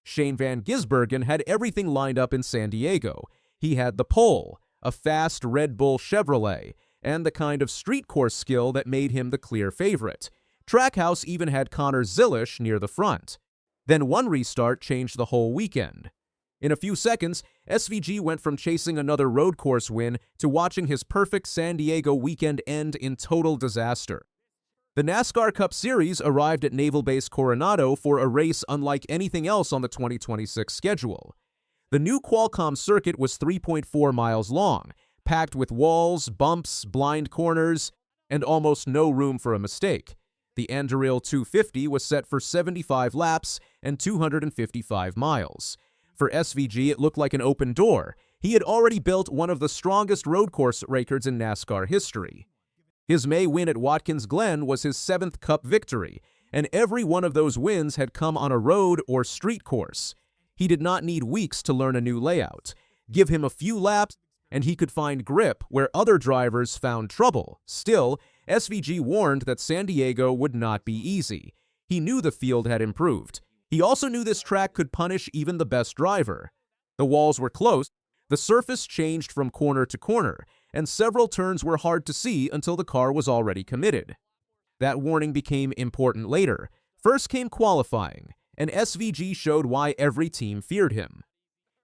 Shane Van Gisbergen had everything lined up in San Diego. He had the pole, a fast Red Bull Chevrolet, and the kind of street course skill that made him the clear favorite. Trackhouse even had Connor Zilisch near the front. Then one restart changed the whole weekend. In a few seconds, SVG went from chasing another road course win to watching his perfect San Diego weekend end in total disaster. The NASCAR Cup Series arrived at Naval Base Coronado for a race unlike anything else on the 2026 schedule. The new Qualcomm Circuit was 3.4 miles long, packed with walls, bumps, blind corners, and almost no room for a mistake. The Anduril 250 was set for 75 laps and 255 miles. For SVG, it looked like an open door. He had already built one of the strongest road course records in NASCAR history. His May win at Watkins Glen was his 7th Cup victory, and every one of those wins had come on a road or street course. He did not need weeks to learn a new layout. Give him a few laps, and he could find grip where other drivers found trouble. Still, SVG warned that San Diego would not be easy. He knew the field had improved. He also knew this track could punish even the best driver. The walls were close, the surface changed from corner to corner, and several turns were hard to see until the car was already committed. That warning became important later. First came qualifying, and SVG showed why every team feared him.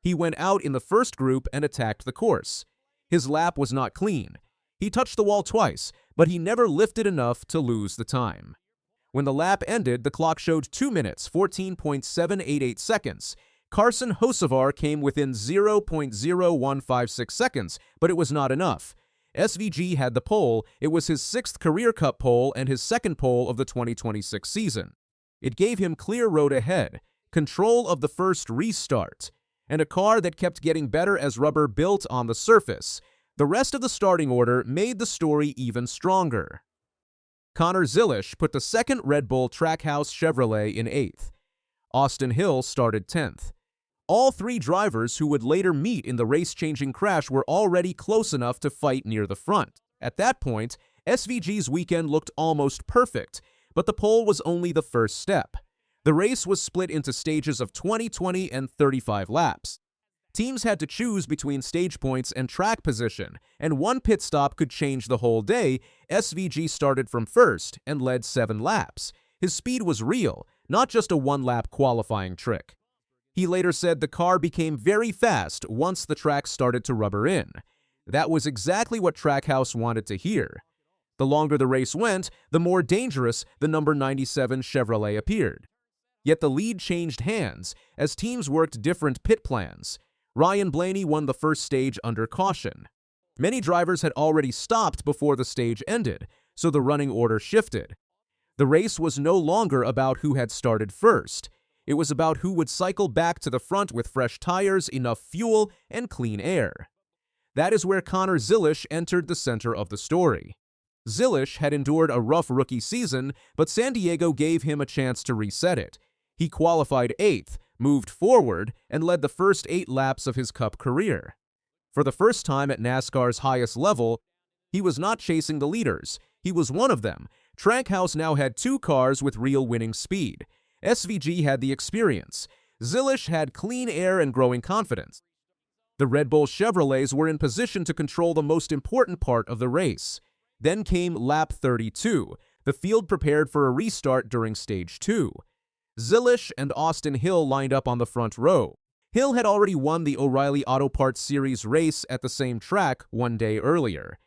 He went out in the first group and attacked the course. His lap was not clean. He touched the wall twice, but he never lifted enough to lose the time. When the lap ended, the clock showed 2 minutes, 14.788 seconds. Carson Hocevar came within 0.0156 seconds, but it was not enough. SVG had the pole. It was his 6th career Cup pole and his 2nd pole of the 2026 season. It gave him clear road ahead, control of the first restart, and a car that kept getting better as rubber built on the surface. The rest of the starting order made the story even stronger. Connor Zilisch put the 2nd Red Bull Trackhouse Chevrolet in 8th. Austin Hill started 10th. All 3 drivers who would later meet in the race-changing crash were already close enough to fight near the front. At that point, SVG's weekend looked almost perfect, but the pole was only the first step. The race was split into stages of 20, 20, and 35 laps. Teams had to choose between stage points and track position, and one pit stop could change the whole day. SVG started from first and led 7 laps. His speed was real, not just a one-lap qualifying trick. He later said the car became very fast once the track started to rubber in. That was exactly what Trackhouse wanted to hear. The longer the race went, the more dangerous the number 97 Chevrolet appeared. Yet the lead changed hands as teams worked different pit plans. Ryan Blaney won the first stage under caution. Many drivers had already stopped before the stage ended, so the running order shifted. The race was no longer about who had started first. It was about who would cycle back to the front with fresh tires, enough fuel, and clean air. That is where Connor Zilisch entered the center of the story. Zilisch had endured a rough rookie season, but San Diego gave him a chance to reset it. He qualified 8th, moved forward, and led the first 8 laps of his Cup career. For the first time at NASCAR's highest level, he was not chasing the leaders. He was one of them. Trackhouse now had 2 cars with real winning speed. SVG had the experience. Zilisch had clean air and growing confidence. The Red Bull Chevrolets were in position to control the most important part of the race. Then came lap 32. The field prepared for a restart during stage 2. Zilisch and Austin Hill lined up on the front row. Hill had already won the O'Reilly Auto Parts Series race at the same track one day earlier.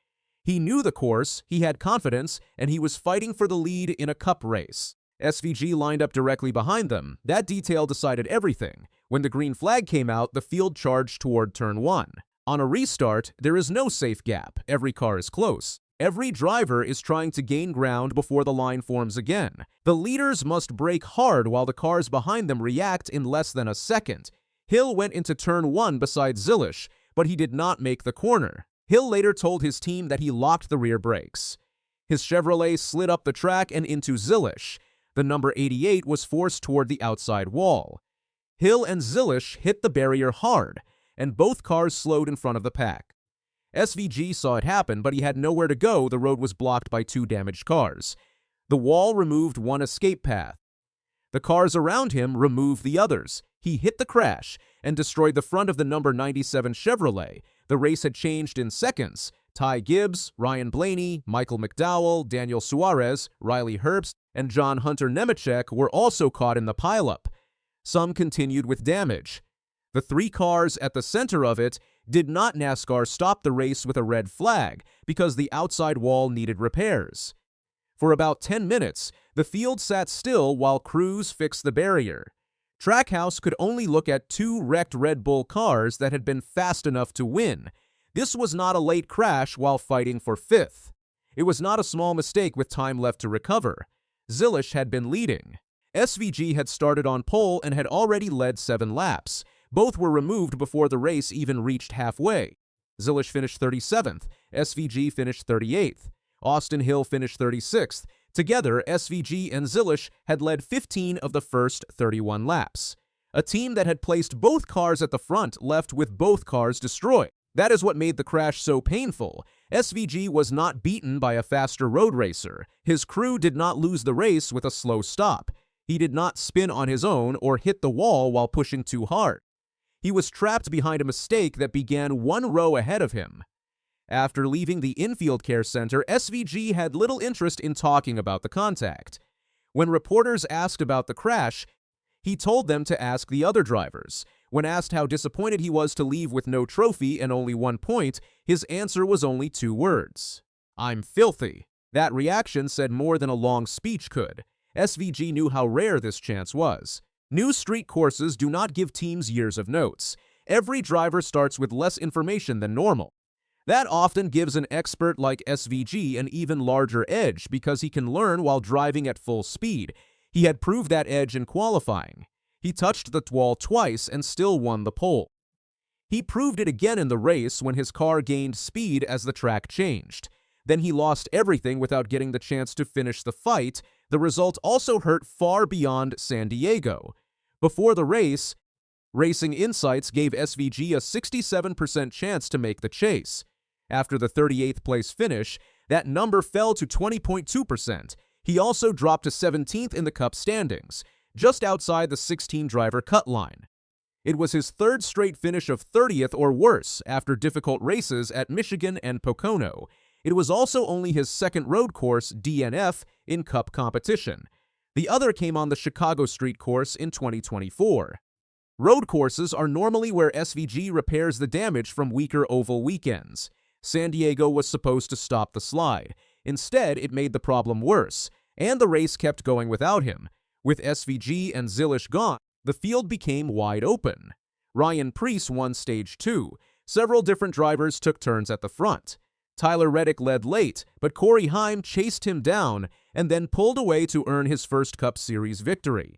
He knew the course, he had confidence, and he was fighting for the lead in a Cup race. SVG lined up directly behind them. That detail decided everything. When the green flag came out, the field charged toward turn 1. On a restart, there is no safe gap. Every car is close. Every driver is trying to gain ground before the line forms again. The leaders must brake hard while the cars behind them react in less than a second. Hill went into turn 1 beside Zilisch, but he did not make the corner. Hill later told his team that he locked the rear brakes. His Chevrolet slid up the track and into Zilisch. The number 88 was forced toward the outside wall. Hill and Zilisch hit the barrier hard, and both cars slowed in front of the pack. SVG saw it happen, but he had nowhere to go. The road was blocked by 2 damaged cars. The wall removed one escape path. The cars around him removed the others. He hit the crash and destroyed the front of the number 97 Chevrolet. The race had changed in seconds. Ty Gibbs, Ryan Blaney, Michael McDowell, Daniel Suarez, Riley Herbst, and John Hunter Nemechek were also caught in the pileup. Some continued with damage. The three cars at the center of it did not NASCAR stop the race with a red flag because the outside wall needed repairs. For about 10 minutes, the field sat still while crews fixed the barrier. Trackhouse could only look at two wrecked Red Bull cars that had been fast enough to win. This was not a late crash while fighting for fifth. It was not a small mistake with time left to recover. Zilisch had been leading. SVG had started on pole and had already led 7 laps. Both were removed before the race even reached halfway. Zilisch finished 37th. SVG finished 38th. Austin Hill finished 36th. Together, SVG and Zilisch had led 15 of the first 31 laps. A team that had placed both cars at the front left with both cars destroyed. That is what made the crash so painful. SVG was not beaten by a faster road racer. His crew did not lose the race with a slow stop. He did not spin on his own or hit the wall while pushing too hard. He was trapped behind a mistake that began 1 row ahead of him. After leaving the infield care center, SVG had little interest in talking about the contact. When reporters asked about the crash, he told them to ask the other drivers. When asked how disappointed he was to leave with no trophy and only 1 point, his answer was only 2 words. "I'm filthy." That reaction said more than a long speech could. SVG knew how rare this chance was. New street courses do not give teams years of notes. Every driver starts with less information than normal. That often gives an expert like SVG an even larger edge because he can learn while driving at full speed. He had proved that edge in qualifying. He touched the wall twice and still won the pole. He proved it again in the race when his car gained speed as the track changed. Then he lost everything without getting the chance to finish the fight. The result also hurt far beyond San Diego. Before the race, Racing Insights gave SVG a 67% chance to make the chase. After the 38th place finish, that number fell to 20.2%. He also dropped to 17th in the Cup standings, just outside the 16-driver cut line. It was his 3rd straight finish of 30th or worse after difficult races at Michigan and Pocono. It was also only his 2nd road course, DNF, in Cup competition. The other came on the Chicago Street Course in 2024. Road courses are normally where SVG repairs the damage from weaker oval weekends. San Diego was supposed to stop the slide. Instead, it made the problem worse, and the race kept going without him. With SVG and Zilisch gone, the field became wide open. Ryan Preece won Stage 2. Several different drivers took turns at the front. Tyler Reddick led late, but Corey Heim chased him down and then pulled away to earn his first Cup Series victory.